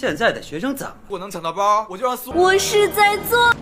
现在的学生怎么我能抢到包，我就让苏。我是在做。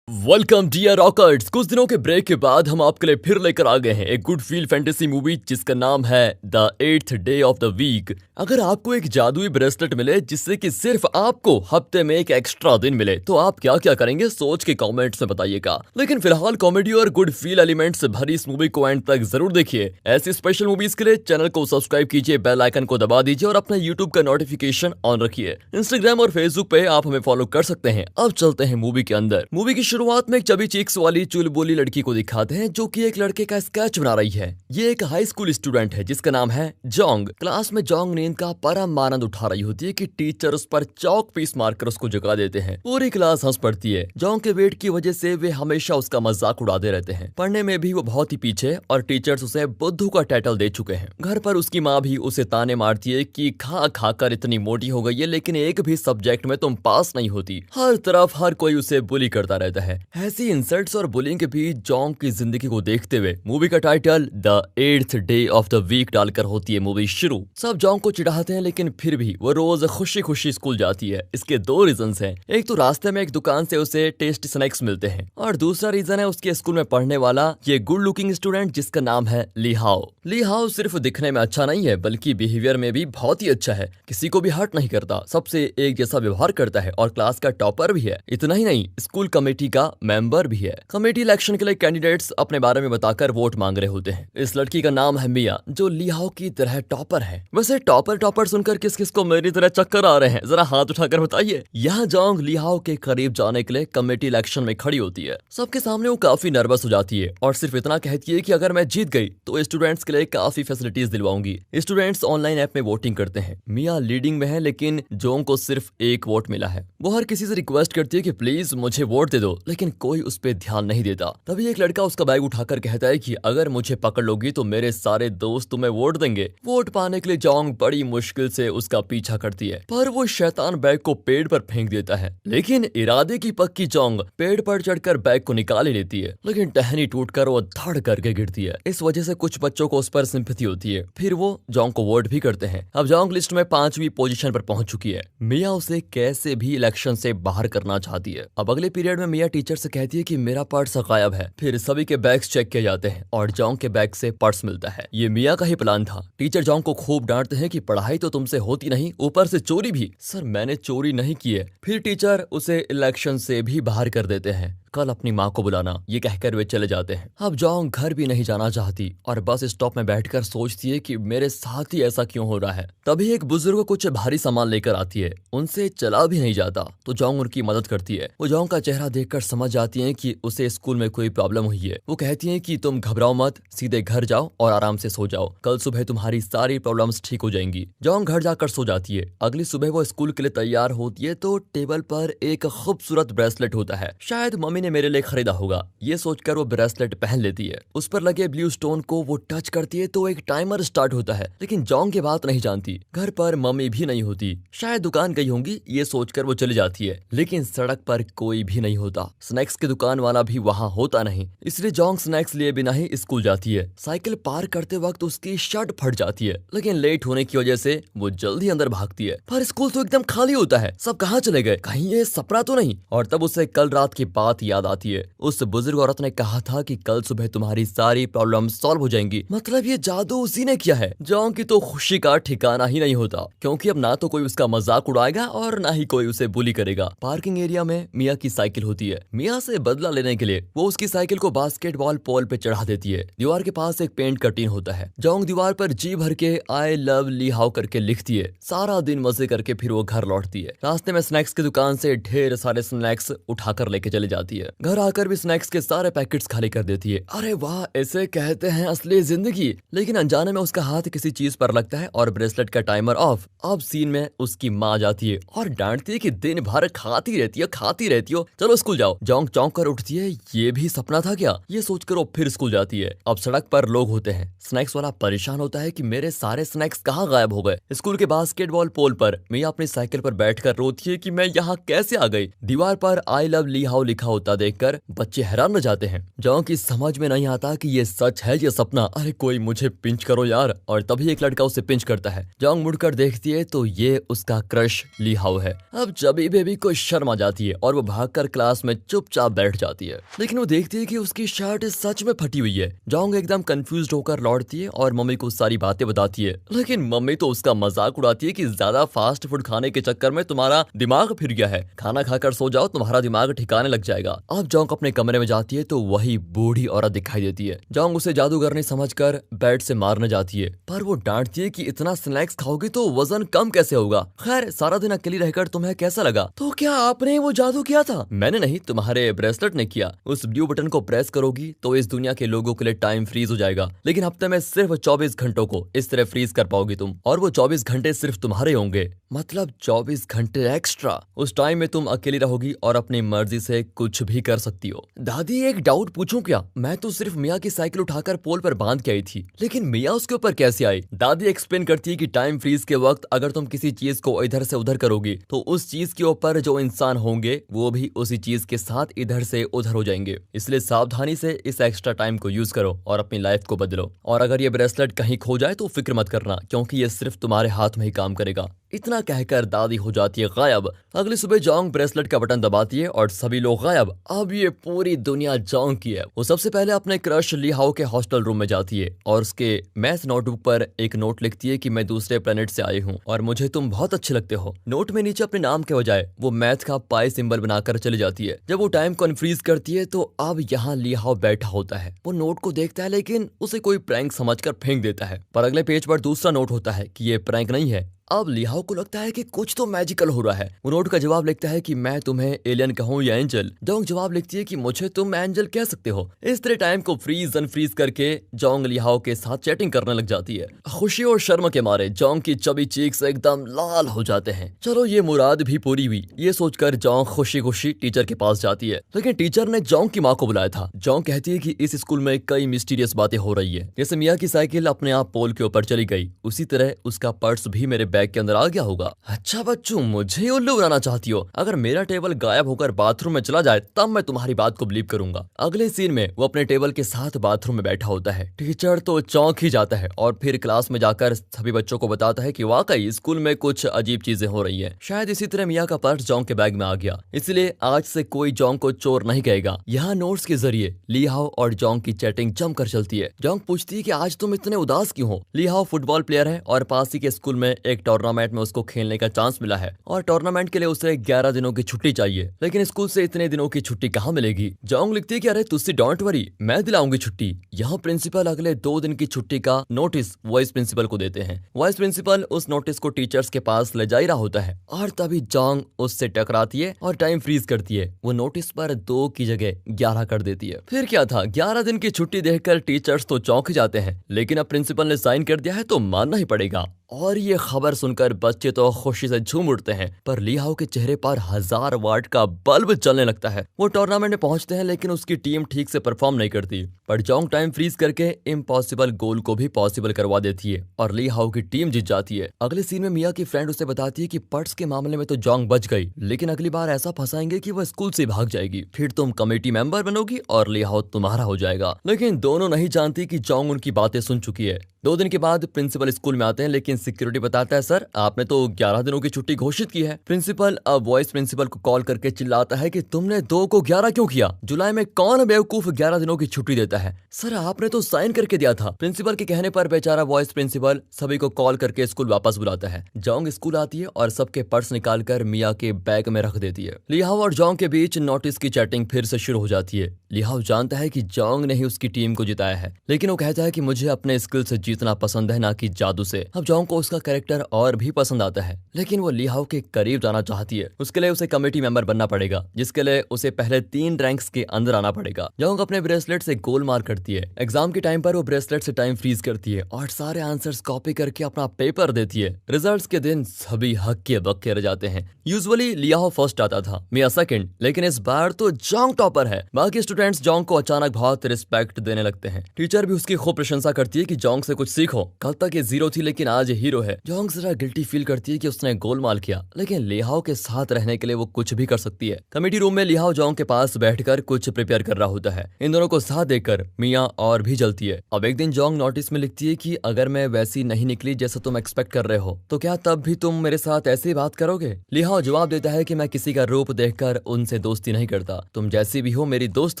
welcome dear rockers. कुछ दिनों के ब्रेक के बाद हम आपके लिए फिर लेकर आ गए हैं एक गुड फील फैंटेसी मूवी जिसका नाम है the 8th day of the week. अगर आपको एक जादुई ब्रेसलेट मिले जिससे कि सिर्फ आपको हफ्ते में एक एक्स्ट्रा दिन मिले तो आप क्या क्या करेंगे, सोच के कमेंट्स में बताइएगा। लेकिन फिलहाल कॉमेडी और गुड फील एलिमेंट से भरी इस मूवी को एंड तक जरूर देखिए। ऐसी स्पेशल मूवीज के लिए चैनल को सब्सक्राइब कीजिए, बेल आइकन को दबा दीजिए और अपने यूट्यूब का नोटिफिकेशन ऑन रखिए। इंस्टाग्राम और फेसबुक पे आप हमें फॉलो कर सकते हैं। अब चलते हैं मूवी के अंदर। मूवी की शुरुआत में एक चबी चीक्स वाली चुलबुली लड़की को दिखाते हैं जो कि एक लड़के का स्केच बना रही है। ये एक हाई स्कूल स्टूडेंट है जिसका नाम है जोंग। क्लास में जोंग नींद का परम आनंद उठा रही होती है कि टीचर उस पर चौक पीस मारकर उसको जगा देते हैं। पूरी क्लास हंस पड़ती है। जोंग के वेट की वजह से वे हमेशा उसका मजाक उड़ाते रहते हैं। पढ़ने में भी वो बहुत ही पीछे और टीचर्स उसे बुद्धू का टाइटल दे चुके हैं। घर पर उसकी माँ भी उसे ताने मारती है कि खा खा कर इतनी मोटी हो गई है लेकिन एक भी सब्जेक्ट में तुम पास नहीं होती। हर तरफ हर कोई उसे बुली करता रहता है। ऐसी इंसल्ट्स और बुलिंग के बीच जोंग की जिंदगी को देखते हुए मूवी का title the 8th day of the week डालकर होती है मूवी शुरू। सब जोंग को चिढ़ाते हैं लेकिन फिर भी वो रोज खुशी खुशी स्कूल जाती है। इसके दो रीजंस हैं। एक तो रास्ते में एक दुकान से उसे टेस्टी स्नैक्स मिलते हैं और दूसरा रीजन है उसके स्कूल में पढ़ने वाला ये गुड लुकिंग स्टूडेंट जिसका नाम है ली हाओ। ली हाओ सिर्फ दिखने में अच्छा नहीं है बल्कि बिहेवियर में भी बहुत ही अच्छा है। किसी को भी हर्ट नहीं करता, सबसे एक जैसा व्यवहार करता है और क्लास का टॉपर भी है। इतना ही नहीं, स्कूल कमेटी का मेंबर भी है। कमेटी इलेक्शन के लिए कैंडिडेट्स अपने बारे में बताकर वोट मांग रहे होते हैं। इस लड़की का नाम है मिया जो ली हाओ की तरह टॉपर है। वैसे टॉपर सुनकर किस किस को मेरी तरह चक्कर आ रहे हैं, जरा हाथ उठाकर बताइए। यहाँ जोंग ली हाओ के करीब जाने के लिए कमेटी इलेक्शन में खड़ी होती है। सबके सामने वो काफी नर्वस हो जाती है और सिर्फ इतना कहती है कि अगर मैं जीत गई तो स्टूडेंट्स के लिए काफी फैसिलिटीज दिलवाऊंगी। स्टूडेंट्स ऑनलाइन ऐप में वोटिंग करते हैं। मिया लीडिंग में है लेकिन जोंग को सिर्फ एक वोट मिला है। वो हर किसी से रिक्वेस्ट करती है कि प्लीज मुझे वोट दे दो लेकिन कोई उस पर ध्यान नहीं देता। तभी एक लड़का उसका बैग उठाकर कहता है कि अगर मुझे पकड़ लोगी तो मेरे सारे दोस्त तुम्हें वोट देंगे। वोट पाने के लिए जोंग बड़ी मुश्किल से उसका पीछा करती है पर वो शैतान बैग को पेड़ पर फेंक देता है। लेकिन इरादे की पक्की जोंग पेड़ पर चढ़कर बैग को निकाल ही लेती है लेकिन टहनी टूटकर वो धड़ करके गिरती है। इस वजह से कुछ बच्चों को उस पर सिंपैथी होती है। फिर वो जोंग को वोट भी करते हैं। अब जोंग लिस्ट में 5वीं पोजीशन पर पहुंच चुकी है। मिया उसे कैसे भी इलेक्शन से बाहर करना चाहती है। अब अगले पीरियड में मिया टीचर से कहती है कि मेरा पर्स गायब है। फिर सभी के बैग्स चेक किए जाते हैं और जोंग के बैग से पर्स मिलता है। ये मिया का ही प्लान था। टीचर जोंग को खूब डांटते हैं कि पढ़ाई तो तुमसे होती नहीं, ऊपर से चोरी भी। सर मैंने चोरी नहीं की है। फिर टीचर उसे इलेक्शन से भी बाहर कर देते हैं। कल अपनी माँ को बुलाना, ये कहकर वे चले जाते हैं। अब जोंग घर भी नहीं जाना चाहती और बस स्टॉप में बैठकर सोचती है कि मेरे साथ ही ऐसा क्यों हो रहा है। तभी एक बुजुर्ग कुछ भारी सामान लेकर आती है। उनसे चला भी नहीं जाता तो जोंग उनकी मदद करती है। वो जोंग का चेहरा देखकर समझ जाती है कि उसे स्कूल में कोई प्रॉब्लम हुई है। वो कहती है कि तुम घबराओ मत, सीधे घर जाओ और आराम से सो जाओ। कल सुबह तुम्हारी सारी प्रॉब्लम्स ठीक हो जाएंगी। जोंग घर जाकर सो जाती है। अगली सुबह वो स्कूल के लिए तैयार होती है तो टेबल पर एक खूबसूरत ब्रेसलेट होता है। शायद मम्मी ने मेरे लिए खरीदा होगा। ये सोचकर वो ब्रेसलेट पहन लेती है। उस पर लगे ब्लू स्टोन को वो टच करती है तो एक टाइमर स्टार्ट होता है। लेकिन जोंग ये बात नहीं जानती। घर पर मम्मी भी नहीं होती, शायद दुकान गई होंगी, ये सोचकर वो चली जाती है। लेकिन सड़क पर कोई भी नहीं होता। स्नैक्स की दुकान वाला भी वहाँ होता नहीं। इसलिए जोंग स्नैक्स लिए बिना ही स्कूल जाती है। साइकिल पार करते वक्त उसकी शर्ट फट जाती है लेकिन लेट होने की वजह से वो जल्दी अंदर भागती है। पर स्कूल तो एकदम खाली होता है। सब कहाँ चले गए, कहीं ये सपना तो नहीं। और तब उसे कल रात की बात याद आती है। उस बुजुर्ग औरत ने कहा था कि कल सुबह तुम्हारी सारी प्रॉब्लम सॉल्व हो जाएंगी। मतलब ये जादू उसी ने किया है। जोंग की तो खुशी का ठिकाना ही नहीं होता क्योंकि अब ना तो कोई उसका मजाक उड़ाएगा और ना ही कोई उसे बुली करेगा। पार्किंग एरिया में मिया की साइकिल होती है। मिया से बदला लेने के लिए वो उसकी साइकिल को बास्केटबॉल पोल पे चढ़ा देती है। दीवार के पास एक पेंट का टीन होता है। जोंग दीवार पर जी भर के आई लव ली हाओ करके लिखती है। सारा दिन मजे करके फिर वो घर लौटती है। रास्ते में स्नैक्स की दुकान से ढेर सारे स्नैक्स उठाकर लेके चली जाती है। घर आकर भी स्नैक्स के सारे पैकेट्स खाली कर देती है। अरे वाह, ऐसे कहते हैं असली जिंदगी। लेकिन अनजाने में उसका हाथ किसी चीज पर लगता है और ब्रेसलेट का टाइमर ऑफ। अब सीन में उसकी माँ जाती है और डांटती है कि दिन भर खाती रहती हो, चलो स्कूल जाओ। जोंग चौंक कर उठती है। ये भी सपना था क्या, ये सोचकर वो फिर स्कूल जाती है। अब सड़क पर लोग होते हैं। स्नैक्स वाला परेशान होता है कि मेरे सारे स्नैक्स कहाँ गायब हो गए। स्कूल के बास्केटबॉल पोल पर मिया अपनी साइकिल पर बैठकर रोती है कि मैं यहाँ कैसे आ गई। दीवार पर आई लव ली हाओ लिखा होता होता देखकर बच्चे हैरान रह जाते हैं। जोंग की समझ में नहीं आता कि ये सच है ये सपना। अरे कोई मुझे पिंच करो यार। और तभी एक लड़का उसे पिंच करता है। जोंग मुड़कर देखती है तो ये उसका क्रश ली हाओ है। अब जबी बेबी को शर्म आ जाती है और वो भागकर क्लास में चुपचाप बैठ जाती है। लेकिन वो देखती है कि उसकी शर्ट सच में फटी हुई है। जोंग एकदम कंफ्यूज होकर लौटती है और मम्मी को सारी बातें बताती है। लेकिन मम्मी तो उसका मजाक उड़ाती है कि ज्यादा फास्ट फूड खाने के चक्कर में तुम्हारा दिमाग फिर गया है, खाना खाकर सो जाओ, तुम्हारा दिमाग ठिकाने लग जाएगा। अब जोंग अपने कमरे में जाती है तो वही बूढ़ी औरत दिखाई देती है। जोंग उसे जादूगरनी समझकर बेड से मारने जाती है, पर वो डांटती है कि इतना स्नैक्स खाओगी तो वजन कम कैसे होगा। खैर सारा दिन अकेली रहकर तुम्हें कैसा लगा? तो क्या आपने वो जादू किया था? मैंने नहीं, तुम्हारे ब्रेसलेट ने किया। उस ब्लू बटन को प्रेस करोगी तो इस दुनिया के लोगों के लिए टाइम फ्रीज हो जाएगा, लेकिन हफ्ते में सिर्फ 24 घंटों को इस तरह फ्रीज कर पाओगी तुम, और वो 24 घंटे सिर्फ तुम्हारे होंगे, मतलब 24 घंटे एक्स्ट्रा। उस टाइम में तुम अकेली रहोगी और अपनी मर्जी से कुछ भी कर सकती हो। दादी एक डाउट पूछूं क्या? मैं तो सिर्फ मिया की साइकिल उठाकर पोल पर बांध के आई थी, लेकिन मिया उसके ऊपर कैसे आई? दादी एक्सप्लेन करती है कि टाइम फ्रीज के वक्त अगर तुम किसी चीज को इधर से उधर करोगी तो उस चीज के ऊपर जो इंसान होंगे वो भी उसी चीज के साथ इधर से उधर हो जाएंगे। इसलिए सावधानी से इस एक्स्ट्रा टाइम को यूज करो और अपनी लाइफ को बदलो। और अगर ये ब्रेसलेट कहीं खो जाए तो फिक्र मत करना, क्योंकि ये सिर्फ तुम्हारे हाथ में ही काम करेगा। इतना कहकर दादी हो जाती है गायब। अगली सुबह जोंग ब्रेसलेट का बटन दबाती है और सभी लोग गायब। अब ये पूरी दुनिया जोंग की है। वो सबसे पहले अपने क्रश ली हाओ के हॉस्टल रूम में जाती है और उसके मैथ नोटबुक पर एक नोट लिखती है कि मैं दूसरे प्लेनेट से आई हूँ और मुझे तुम बहुत अच्छे लगते हो। नोट में नीचे अपने नाम के बजाय वो मैथ का पाई सिंबल बनाकर चली जाती है। जब वो टाइम को अनफ्रीज करती है तो अब यहाँ ली हाओ बैठा होता है। वो नोट को देखता है लेकिन उसे कोई प्रैंक समझकर फेंक देता है। पर अगले पेज पर दूसरा नोट होता है कि ये प्रैंक नहीं है। अब ली हाओ को लगता है कि कुछ तो मैजिकल हो रहा है। वो नोट का जवाब लिखता है कि मैं तुम्हें एलियन कहूँ या एंजल। जोंग जवाब लिखती है कि मुझे तुम एंजल कह सकते हो। इस तरह टाइम को फ्रीज अनफ्रीज करके जोंग ली हाओ के साथ चैटिंग करने लग जाती है। खुशी और शर्म के मारे जोंग की चबी चीक्स एकदम लाल हो जाते हैं। चलो ये मुराद भी पूरी हुई, ये सोचकर जोंग खुशी खुशी टीचर के पास जाती है। लेकिन टीचर ने जोंग की माँ को बुलाया था। जोंग कहती है कि इस स्कूल में कई मिस्टीरियस बातें हो रही है, जैसे मिया की साइकिल अपने आप पोल के ऊपर चली गई, उसी तरह उसका पर्स भी मेरे बैग के अंदर आ गया होगा। अच्छा बच्चों, मुझे उल्लू बनाना चाहती हो? अगर मेरा टेबल गायब होकर बाथरूम में चला जाए तब मैं तुम्हारी बात को बिलीव करूंगा। अगले सीन में वो अपने टेबल के साथ बाथरूम में बैठा होता है। टीचर तो चौंक ही जाता है और फिर क्लास में जाकर सभी बच्चों को बताता है कि वाकई स्कूल में कुछ अजीब चीजें हो रही है। शायद इसी तरह मिया का पर्स जोंग के बैग में आ गया, इसलिए आज से कोई जोंग को चोर नहीं कहेगा। यहाँ नोट्स के जरिए ली हाओ और जोंग की चैटिंग जमकर चलती है। जोंग पूछती है कि आज तुम इतने उदास क्यों हो? ली हाओ फुटबॉल प्लेयर है और पास ही के स्कूल में एक टूर्नामेंट में उसको खेलने का चांस मिला है और टूर्नामेंट के लिए उसे 11 दिनों की छुट्टी चाहिए, लेकिन स्कूल से इतने दिनों की छुट्टी कहाँ मिलेगी? जोंग लिखती है कि अरे तुझसे डोंट वरी, मैं दिलाऊंगी छुट्टी। यहाँ प्रिंसिपल अगले 2 दिन की छुट्टी का नोटिस वाइस प्रिंसिपल को देते हैं। वाइस प्रिंसिपल उस नोटिस को टीचर्स के पास ले जा रहा होता है और तभी जोंग उससे टकराती है और टाइम फ्रीज करती है। वो नोटिस पर 2 की जगह 11 कर देती है। फिर क्या था, 11 दिन की छुट्टी देखकर टीचर्स तो चौंक जाते हैं, लेकिन अब प्रिंसिपल ने साइन कर दिया है तो मानना ही पड़ेगा। और ये खबर सुनकर बच्चे तो खुशी से झूम उठते हैं, पर ली हाओ के चेहरे पर 1000 वाट का बल्ब चलने लगता है। वो टूर्नामेंट में पहुंचते हैं लेकिन उसकी टीम ठीक से परफॉर्म नहीं करती, पर जोंग टाइम फ्रीज करके इम्पॉसिबल गोल को भी पॉसिबल करवा देती है और ली हाओ की टीम जीत जाती है। अगले सीन में मिया की फ्रेंड उसे बताती है कि पर्स के मामले में तो जोंग बच गई, लेकिन अगली बार ऐसा फंसाएंगे कि वह स्कूल से भाग जाएगी, फिर तुम कमेटी मेंबर बनोगी और ली हाओ तुम्हारा हो जाएगा। लेकिन दोनों नहीं जानती कि जोंग उनकी बातें सुन चुकी है। 2 दिन के बाद प्रिंसिपल स्कूल में आते हैं, लेकिन सिक्योरिटी बताता है सर आपने तो 11 दिनों की छुट्टी घोषित की है। प्रिंसिपल अब वॉइस प्रिंसिपल को कॉल करके चिल्लाता है कि तुमने 2 को 11 क्यों किया? जुलाई में कौन बेवकूफ 11 दिनों की छुट्टी देता है? सर आपने तो साइन करके दिया था। प्रिंसिपल के कहने पर बेचारा वॉइस प्रिंसिपल सभी को कॉल करके स्कूल वापस बुलाता है। जोंग स्कूल आती है और सबके पर्स निकालकर मिया के बैग में रख देती है। ली हाओ और जोंग के बीच नोटिस की चैटिंग फिर से शुरू हो जाती है। ली हाओ जानता है कि जोंग ने ही उसकी टीम को जिताया है, लेकिन वो कहता है कि मुझे अपने स्किल से जीतना पसंद है, ना कि जादू से। अब जोंग को उसका कैरेक्टर और भी पसंद आता है, लेकिन वो ली हाओ के करीब जाना चाहती है। उसके लिए उसे कमेटी मेंबर बनना पड़ेगा, जिसके लिए उसे पहले 3 रैंक्स के अंदर आना पड़ेगा। जोंग अपने ब्रेसलेट से गोल मार करती है। एग्जाम के टाइम पर वो ब्रेसलेट से टाइम फ्रीज करती है और सारे आंसर्स कॉपी करके अपना पेपर देती है। रिजल्ट्स के दिन सभी हक्के बक्के रह जाते हैं। यूजुअली ली हाओ फर्स्ट आता था, मिया सेकंड, लेकिन इस बार तो जोंग टॉपर है। बाकी स्टूडेंट्स जोंग को अचानक बहुत रिस्पेक्ट देने लगते हैं। टीचर भी उसकी खूब प्रशंसा करती है कि जोंग से कुछ सीखो। कल तक ये जीरो थी लेकिन आज ये हीरो है। जोंग जरा गिल्टी फील करती है कि उसने गोलमाल किया, लेकिन लिहाओ के साथ रहने के लिए वो कुछ भी कर सकती है। कमेटी रूम में लिहाओ जोंग के पास बैठकर कुछ प्रिपेयर कर रहा होता है। इन दोनों को साथ देखकर मिया और भी जलती है। अब एक दिन जोंग नोटिस में लिखती है कि अगर मैं वैसी नहीं निकली जैसा तुम एक्सपेक्ट कर रहे हो तो क्या तब भी तुम मेरे साथ ऐसे ही बात करोगे। लिहाओ जवाब देता है कि मैं किसी का रूप देखकर उनसे दोस्ती नहीं करता। तुम जैसी भी हो मेरी दोस्त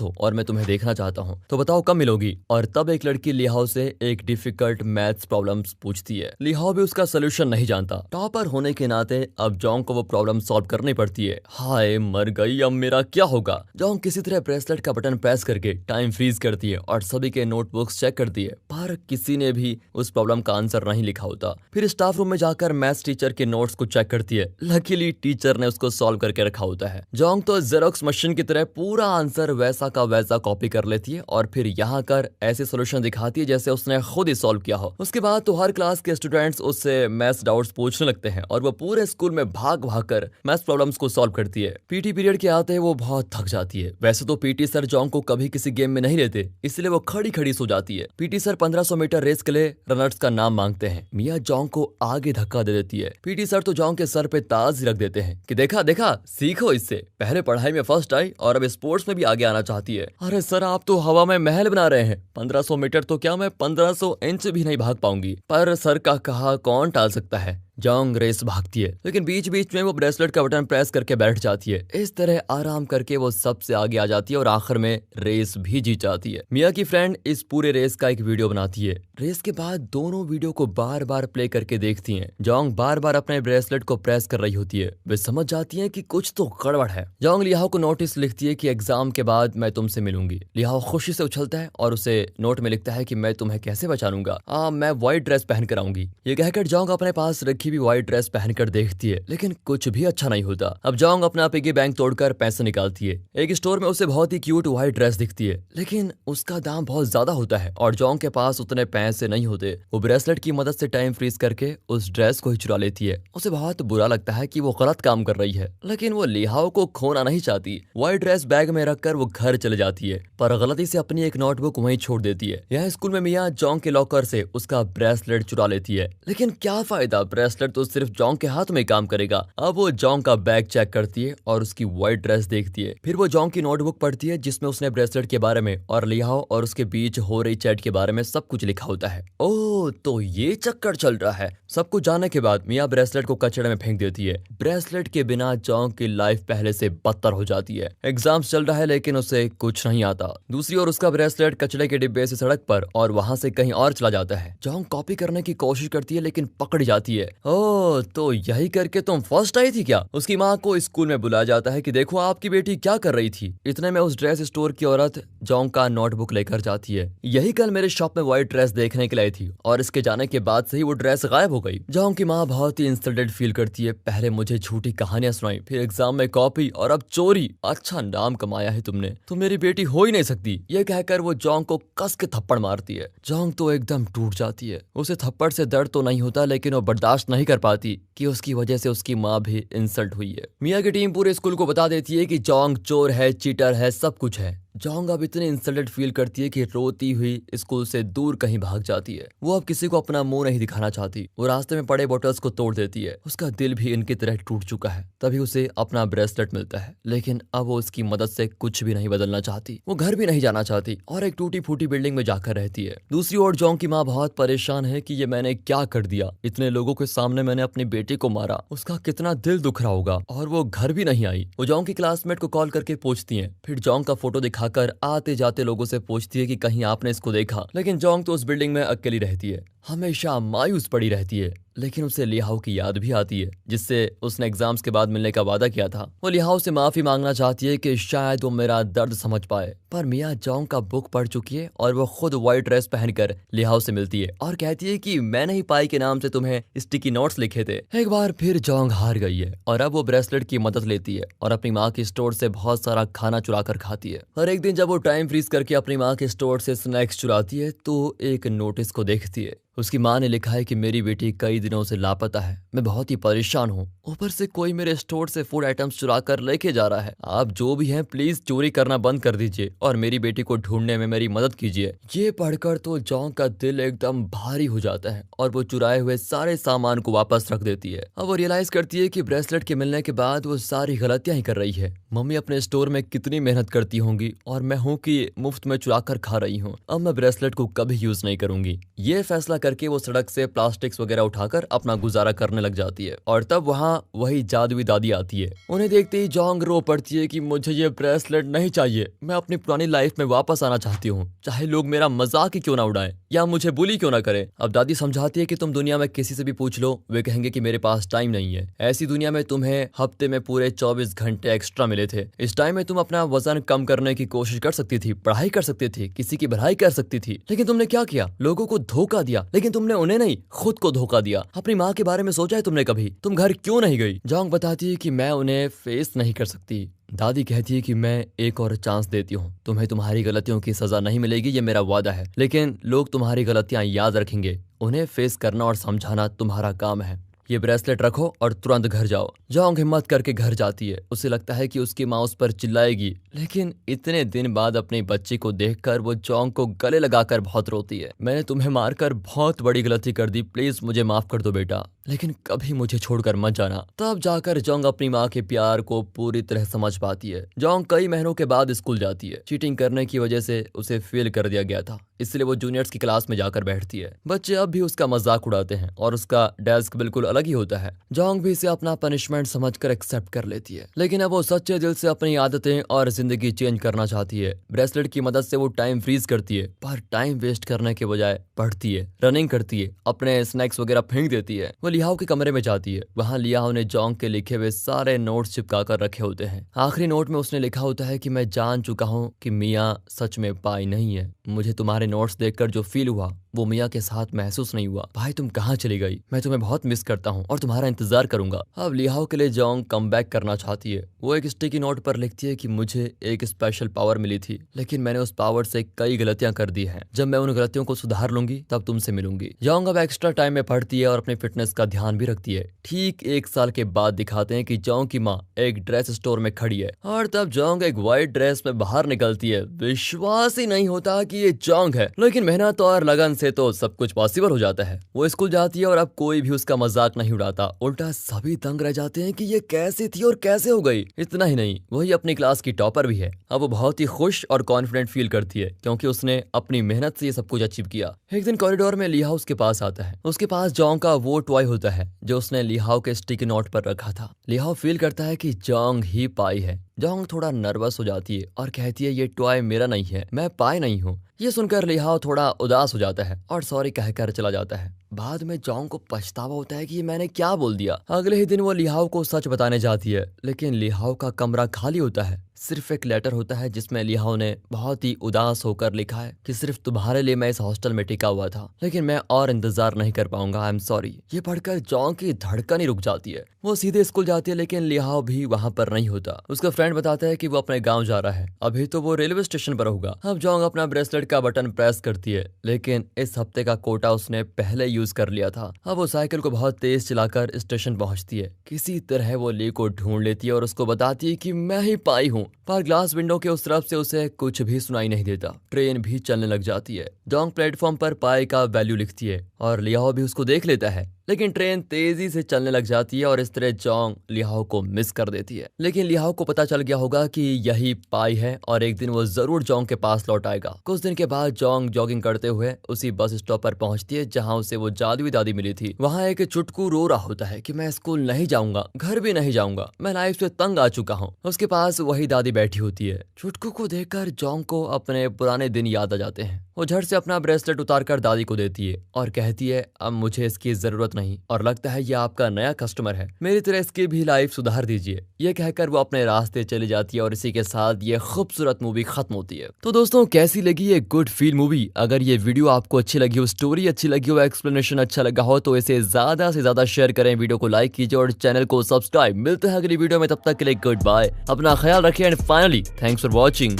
हो और मैं तुम्हें देखना चाहता हूँ, तो बताओ कब मिलोगी। और तब एक लड़की लिहाओ से एक डिफिकल्ट मैथ्स प्रॉब्लम्स पूछती है। लिहाओ भी उसका सोल्यूशन नहीं जानता। टॉपर होने के नाते अब जोंग को वो प्रॉब्लम सॉल्व करनी पड़ती है। हाय मर गई, अब मेरा क्या होगा। जोंग किसी तरह ब्रेसलेट का बटन प्रेस करके टाइम फ्रीज करती है और सभी के नोटबुक्स चेक करती है, पर किसी ने भी उस प्रॉब्लम का आंसर नहीं लिखा होता। फिर स्टाफ रूम में जाकर मैथ्स टीचर के नोट्स को चेक करती है। लकीली टीचर ने उसको सॉल्व करके रखा होता है। जोंग तो जेरोक्स मशीन की तरह पूरा आंसर वैसा का वैसा कॉपी कर लेती है और फिर यहाँ कर ऐसे सोल्यूशन दिखाती है जैसे उसने खुद ही सॉल्व किया हो। उसके बाद तो हर क्लास के स्टूडेंट्स उससे मैथ्स डाउट्स पूछने लगते हैं और वो पूरे स्कूल में भाग भाग कर मैथ्स प्रॉब्लम्स को सॉल्व करती है। पीटी पीरियड के आते वो बहुत थक जाती है। वैसे तो पीटी सर जोंग को कभी किसी गेम में नहीं लेते, इसलिए वो खड़ी खड़ी सो जाती है। पीटी सर 1500 मीटर रेस के लिए रनर्स का नाम मांगते हैं। मिया जोंग को आगे धक्का दे देती है। पीटी सर तो जोंग के सर पे ताज रख देते हैं कि देखा देखा सीखो इससे, पहले पढ़ाई में फर्स्ट आई और अब स्पोर्ट्स में भी आगे आना चाहती है। अरे सर आप तो हवा में महल बना रहे हैं, 1500 मीटर तो क्या मैं 1500 इंच भी नहीं भाग पाऊंगी। पर सर का कहा कौन टाल सकता है। जोंग रेस भागती है, लेकिन बीच बीच में वो ब्रेसलेट का बटन प्रेस करके बैठ जाती है। इस तरह आराम करके वो सबसे आगे आ जाती है और आखिर में रेस भी जीत जाती है। मिया की फ्रेंड इस पूरे रेस का एक वीडियो बनाती है। रेस के बाद दोनों वीडियो को बार बार प्ले करके देखती हैं। जोंग बार बार अपने ब्रेसलेट को प्रेस कर रही होती है। वे समझ जाती है कि कुछ तो गड़बड़ है। जोंग लिहाओ को नोटिस लिखती है कि एग्जाम के बाद मैं तुमसे मिलूंगी। लिहाओ खुशी से उछलता है और उसे नोट में लिखता है कि मैं तुम्हें कैसे बचाऊंगा, मैं व्हाइट ड्रेस पहन कर आऊंगी। ये कहकर जोंग अपने पास रखी भी व्हाइट ड्रेस पहनकर देखती है, लेकिन कुछ भी अच्छा नहीं होता। अब जोंग अपना पिगी बैंक तोड़कर पैसे निकालती है। एक स्टोर में उसे बहुत ही क्यूट व्हाइट ड्रेस दिखती है, लेकिन उसका दाम बहुत ज्यादा होता है और जोंग के पास उतने पैसे नहीं होते। वो ब्रेसलेट की मदद से टाइम फ्रीज करके उस ड्रेस को ही चुरा लेती है। उसे बहुत बुरा लगता है कि वो गलत काम कर रही है, लेकिन वो लिहाओ को खोना नहीं चाहती। व्हाइट ड्रेस बैग में रखकर वो घर चले जाती है, पर गलती से अपनी एक नोटबुक वहीं छोड़ देती है। यह स्कूल में मिया जोंग के लॉकर से उसका ब्रेसलेट चुरा लेती है, लेकिन क्या फायदा, ब्रेसलेट तो सिर्फ जोंग के हाथ में काम करेगा। अब वो जोंग का बैग चेक करती है और उसकी व्हाइट ड्रेस देखती है। फिर वो जोंग की नोटबुक पढ़ती है जिसमें उसने ब्रेसलेट के बारे में और लिहाओ और उसके बीच हो रही चैट के बारे में सब कुछ लिखा होता है। ओह, तो ये चक्कर चल रहा है। सब कुछ जानने के बाद मिया ब्रेसलेट को कचड़े में फेंक देती है। ब्रेसलेट के बिना जोंग की लाइफ पहले से बदतर हो जाती है। एग्जाम्स चल रहा है लेकिन उसे कुछ नहीं आता। दूसरी ओर उसका ब्रेसलेट कचड़े के डिब्बे से सड़क पर और वहां से कहीं और चला जाता है। जोंग कॉपी करने की कोशिश करती है लेकिन पकड़ जाती है। ओह, तो यही करके तुम फर्स्ट आई थी क्या। उसकी माँ को स्कूल में बुलाया जाता है कि देखो आपकी बेटी क्या कर रही थी। इतने में उस ड्रेस स्टोर की औरत जोंग का नोटबुक लेकर जाती है। यही कल मेरे शॉप में व्हाइट ड्रेस देखने के लिए थी और इसके जाने के बाद से ही वो ड्रेस गायब हो गई। जोंग की माँ बहुत ही इंसल्टेड फील करती है। पहले मुझे झूठी कहानियां सुनाई, फिर एग्जाम में कॉपी और अब चोरी। अच्छा नाम कमाया है तुमने, तो मेरी बेटी हो ही नहीं सकती। ये कहकर वो जोंग को कस के थप्पड़ मारती है। जोंग तो एकदम टूट जाती है। उसे थप्पड़ से दर्द तो नहीं होता, लेकिन वो बर्दाश्त नहीं कर पाती कि उसकी वजह से उसकी माँ भी इंसल्ट हुई है। मिया की टीम पूरे स्कूल को बता देती है कि जोंग चोर है, चीटर है, सब कुछ है। जोंग अब इतनी इंसल्टेड फील करती है कि रोती हुई स्कूल से दूर कहीं भाग जाती है। वो अब किसी को अपना मुंह नहीं दिखाना चाहती। वो रास्ते में पड़े बोतल्स को तोड़ देती है। उसका दिल भी इनकी तरह टूट चुका है। तभी उसे अपना ब्रेसलेट मिलता है, लेकिन अब वो उसकी मदद से कुछ भी नहीं बदलना चाहती। वो घर भी नहीं जाना चाहती और एक टूटी फूटी बिल्डिंग में जाकर रहती है। दूसरी ओर जोंग की माँ बहुत परेशान है कि ये मैंने क्या कर दिया। इतने लोगों के सामने मैंने अपनी बेटी को मारा। उसका कितना दिल दुख रहा होगा। और वो घर भी नहीं आई। वो जोंग की क्लासमेट को कॉल करके पूछती है। फिर जोंग का फोटो दिखाकर आते जाते लोगों से पूछती है कि कहीं आपने इसको देखा। लेकिन जोंग तो उस बिल्डिंग में अकेली रहती है, हमेशा मायूस पड़ी रहती है। लेकिन उसे लिहाओ की याद भी आती है, जिससे उसने एग्जाम्स के बाद मिलने का वादा किया था। वो लिहाओ से माफी मांगना चाहती है कि शायद वो मेरा दर्द समझ पाए। पर मिया जोंग का बुक पढ़ चुकी है और वो खुद व्हाइट ड्रेस पहनकर लिहाओ से मिलती है और कहती है कि मैंने ही पाई के नाम से तुम्हें स्टिकी नोट्स लिखे थे। एक बार फिर जोंग हार गई है और अब वो ब्रेसलेट की मदद लेती है और अपनी माँ की स्टोर से बहुत सारा खाना चुरा कर खाती है। और एक दिन जब वो टाइम फ्रीज करके अपनी माँ के स्टोर से स्नैक्स चुराती है तो एक नोटिस को देखती है। उसकी माँ ने लिखा है कि मेरी बेटी कई दिनों से लापता है। मैं बहुत ही परेशान हूँ। ऊपर से कोई मेरे स्टोर से फूड आइटम्स चुरा कर लेके जा रहा है। आप जो भी हैं प्लीज चोरी करना बंद कर दीजिए और मेरी बेटी को ढूंढने में मेरी मदद कीजिए। ये पढ़कर तो जॉन्ग का दिल एकदम भारी हो जाता है और वो चुराए हुए सारे सामान को वापस रख देती है। अब वो रियलाइज करती है कि ब्रेसलेट के मिलने के बाद वो सारी गलतियां ही कर रही है। मम्मी अपने स्टोर में कितनी मेहनत करती होंगी और मैं हूँ कि मुफ्त में चुरा कर खा रही हूँ। अब मैं ब्रेसलेट को कभी यूज नहीं करूंगी। ये फैसला करके वो सड़क से प्लास्टिक्स वगैरह उठाकर अपना गुजारा करने लग जाती है और तब वहाँ वही जादुई दादी आती है। उन्हें देखते ही जॉन्ग रो पड़ती है कि मुझे ये ब्रेसलेट नहीं चाहिए, मैं अपनी पुरानी लाइफ में वापस आना चाहती हूँ, चाहे लोग मेरा मजाक ही क्यों ना उड़ाएं या मुझे बुली क्यों ना करें। अब दादी समझाती है कि तुम दुनिया में किसी से भी पूछ लो, वे कहेंगे कि मेरे पास टाइम नहीं है। ऐसी दुनिया में तुम्हें हफ्ते में पूरे 24 घंटे एक्स्ट्रा मिले थे। इस टाइम में तुम अपना वजन कम करने की कोशिश कर सकती थी, पढ़ाई कर सकती थी, किसी की भलाई कर सकती थी, लेकिन तुमने क्या किया? लोगों को धोखा दिया। लेकिन तुमने उन्हें नहीं, खुद को धोखा दिया। अपनी माँ के बारे में सोचा है तुमने कभी? तुम घर क्यों नहीं गई? जॉन्ग बताती है कि मैं उन्हें फेस नहीं कर सकती। दादी कहती है कि मैं एक और चांस देती हूँ, तुम्हें तुम्हारी गलतियों की सजा नहीं मिलेगी, ये मेरा वादा है, लेकिन लोग तुम्हारी गलतियां याद रखेंगे। उन्हें फेस करना और समझाना तुम्हारा काम है। ये ब्रेसलेट रखो और तुरंत घर जाओ। जॉन्ग हिम्मत करके घर जाती है। उसे लगता है कि उसकी माँ उस पर चिल्लाएगी, लेकिन इतने दिन बाद अपनी बच्ची को देखकर वो जॉन्ग को गले लगाकर बहुत रोती है। मैंने तुम्हें मारकर बहुत बड़ी गलती कर दी, प्लीज मुझे माफ कर दो बेटा, लेकिन कभी मुझे छोड़कर मत जाना। तब जाकर जॉन्ग अपनी माँ के प्यार को पूरी तरह समझ पाती है। जॉन्ग कई महीनों के बाद स्कूल जाती है। चीटिंग करने की वजह से उसे फेल कर दिया गया था, इसलिए वो जूनियर्स की क्लास में जाकर बैठती है। बच्चे अब भी उसका मजाक उड़ाते हैं और उसका डेस्क बिल्कुल अलग ही होता है। जॉन्ग भी इसे अपना पनिशमेंट समझकर एक्सेप्ट कर लेती है, लेकिन अब वो सच्चे दिल से अपनी आदतें और जिंदगी चेंज करना चाहती है। ब्रेसलेट की मदद से वो टाइम फ्रीज करती है, पर टाइम वेस्ट करने के बजाय पढ़ती है, रनिंग करती है, अपने स्नैक्स वगैरह फेंक देती है। वो लियाओ के कमरे में जाती है। वहाँ लियाओ ने जॉन्ग के लिखे हुए सारे नोट्स चिपका कर रखे होते हैं। आखिरी नोट में उसने लिखा होता है कि मैं जान चुका हूँ कि मियाँ सच में पाई नहीं है। मुझे तुम्हारे नोट्स देखकर जो फील हुआ वो मियाँ के साथ महसूस नहीं हुआ। भाई तुम कहाँ चली गई? मैं तुम्हें बहुत मिस करता हूँ और तुम्हारा इंतजार करूंगा। अब लियाओ के लिए जॉन्ग कम बैक करना चाहती है। वो एक स्टिकी नोट पर लिखती है कि मुझे एक स्पेशल पावर मिली थी, लेकिन मैंने उस पावर से कई गलतियां कर दी हैं। जब मैं उन गलतियों को सुधार लूंगी तब तुमसे मिलूंगी। जॉन्ग अब एक्स्ट्रा टाइम में पढ़ती है और अपने फिटनेस का ध्यान भी रखती है। ठीक 1 साल के बाद दिखाते हैं कि जॉन्ग की माँ एक ड्रेस स्टोर में खड़ी है और तब जॉन्ग एक व्हाइट ड्रेस में बाहर निकलती है। विश्वास ही नहीं होता कि ये जॉन्ग है, लेकिन मेहनत और लगन से तो सब कुछ पॉसिबल हो जाता है। वो स्कूल जाती है और अब कोई भी उसका मजाक नहीं उड़ाता, उल्टा सभी दंग रह जाते हैं कि ये कैसे थी और कैसे हो गई। इतना ही नहीं, वही अपनी क्लास की टॉपर भी है। अब वो बहुत ही खुश और कॉन्फिडेंट फील करती है क्योंकि उसने अपनी मेहनत से ये सब कुछ अचीव किया। एक दिन कॉरिडोर में लिहाओ उसके पास आता है। उसके पास जॉन्ग का वो टॉय होता है जो उसने लिहाओ के स्टिकी नोट पर रखा था। लिहाओ फील करता है कि जॉन्ग ही पाई है। जॉन्ग थोड़ा नर्वस हो जाती है और कहती है ये टॉय मेरा नहीं है, मैं पाई नहीं हूँ। ये सुनकर लिहाओ थोड़ा उदास हो जाता है और सॉरी कहकर चला जाता है। बाद में जॉन्ग को पछतावा होता है कि ये मैंने क्या बोल दिया। अगले ही दिन वो लिहाओ को सच बताने जाती है, लेकिन लिहाओ का कमरा खाली होता है। सिर्फ एक लेटर होता है जिसमें लिहाओ ने बहुत ही उदास होकर लिखा है कि सिर्फ तुम्हारे लिए मैं इस हॉस्टल में टिका हुआ था, लेकिन मैं और इंतजार नहीं कर पाऊंगा, आई एम सॉरी। ये पढ़कर जॉन्ग की धड़कन ही रुक जाती है। वो सीधे स्कूल जाती है, लेकिन लिहाओ भी वहाँ पर नहीं होता। उसका फ्रेंड बताता है कि वो अपने गाँव जा रहा है, अभी तो वो रेलवे स्टेशन पर होगा। अब जॉन्ग अपना ब्रेसलेट का बटन प्रेस करती है, लेकिन इस हफ्ते का कोटा उसने पहले यूज कर लिया था। अब वो साइकिल को बहुत तेज चलाकर स्टेशन पहुंचती है। किसी तरह वो ली को ढूंढ लेती है और उसको बताती है कि मैं ही पाई हूँ, पर ग्लास विंडो के उस तरफ से उसे कुछ भी सुनाई नहीं देता। ट्रेन भी चलने लग जाती है। जॉन्ग प्लेटफॉर्म पर पाई का वैल्यू लिखती है और लियाओ भी उसको देख लेता है, लेकिन ट्रेन तेजी से चलने लग जाती है और इस तरह जॉन्ग लियाओ को मिस कर देती है। लेकिन लियाओ को पता चल गया होगा कि यही पाई है और एक दिन वो जरूर जॉन्ग के पास लौट आएगा। कुछ दिन के बाद जॉन्ग जॉगिंग करते हुए उसी बस स्टॉप पर पहुंचती है जहां उसे वो जादुई दादी मिली थी। वहां एक चुटकू रो रहा होता है कि मैं स्कूल नहीं जाऊंगा, घर भी नहीं जाऊंगा, मैं लाइफ से तंग आ चुका हूँ। उसके पास वही दादी बैठी होती है। चुटकू को देखकर जॉन्ग को अपने पुराने दिन याद आ जाते हैं। वो झट से अपना ब्रेसलेट उतारकर दादी को देती है और कहती है अब मुझे इसकी जरूरत नहीं और लगता है ये आपका नया कस्टमर है, मेरी तरह इसकी भी लाइफ सुधार दीजिए। ये कहकर वो अपने रास्ते चली जाती है और इसी के साथ ये खूबसूरत मूवी खत्म होती है। तो दोस्तों कैसी लगी ये गुड फील मूवी? अगर ये वीडियो आपको अच्छी लगी हो, स्टोरी अच्छी लगी हो, एक्सप्लेनेशन अच्छा लगा हो तो इसे ज्यादा से ज्यादा शेयर करें, वीडियो को लाइक कीजिए और चैनल को सब्सक्राइब। मिलते हैं अगली वीडियो में, तब तक के लिए गुड बाय, अपना ख्याल रखिए and finally thanks for watching.